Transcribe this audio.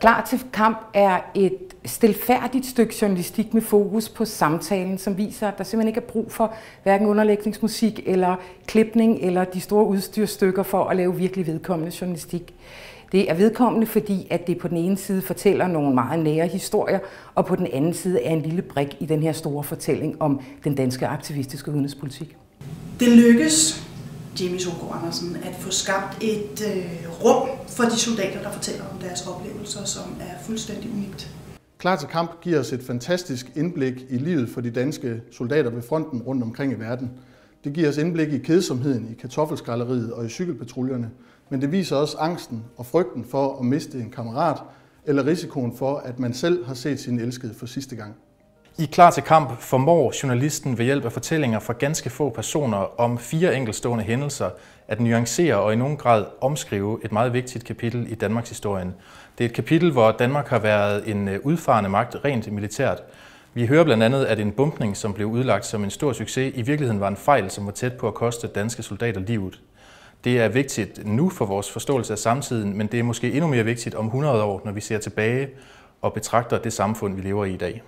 Klar til kamp er et stilfærdigt stykke journalistik med fokus på samtalen, som viser, at der simpelthen ikke er brug for hverken underlægningsmusik eller klipning eller de store udstyrstykker for at lave virkelig vedkommende journalistik. Det er vedkommende, fordi at det på den ene side fortæller nogle meget nære historier, og på den anden side er en lille brik i den her store fortælling om den danske aktivistiske udenrigspolitik. Det lykkes Jimmy Søgaard Andersen at få skabt et rum for de soldater, der fortæller om deres oplevelser, som er fuldstændig unikt. Klar til kamp giver os et fantastisk indblik i livet for de danske soldater ved fronten rundt omkring i verden. Det giver os indblik i kedsomheden i kartoffelskrælleriet og i cykelpatruljerne, men det viser også angsten og frygten for at miste en kammerat, eller risikoen for, at man selv har set sin elskede for sidste gang. I Klar til kamp formår journalisten ved hjælp af fortællinger fra ganske få personer om 4 enkeltstående hændelser at nuancere og i nogen grad omskrive et meget vigtigt kapitel i Danmarks historien. Det er et kapitel, hvor Danmark har været en udfarende magt rent militært. Vi hører blandt andet, at en bombning, som blev udlagt som en stor succes, i virkeligheden var en fejl, som var tæt på at koste danske soldater livet. Det er vigtigt nu for vores forståelse af samtiden, men det er måske endnu mere vigtigt om 100 år, når vi ser tilbage og betragter det samfund, vi lever i i dag.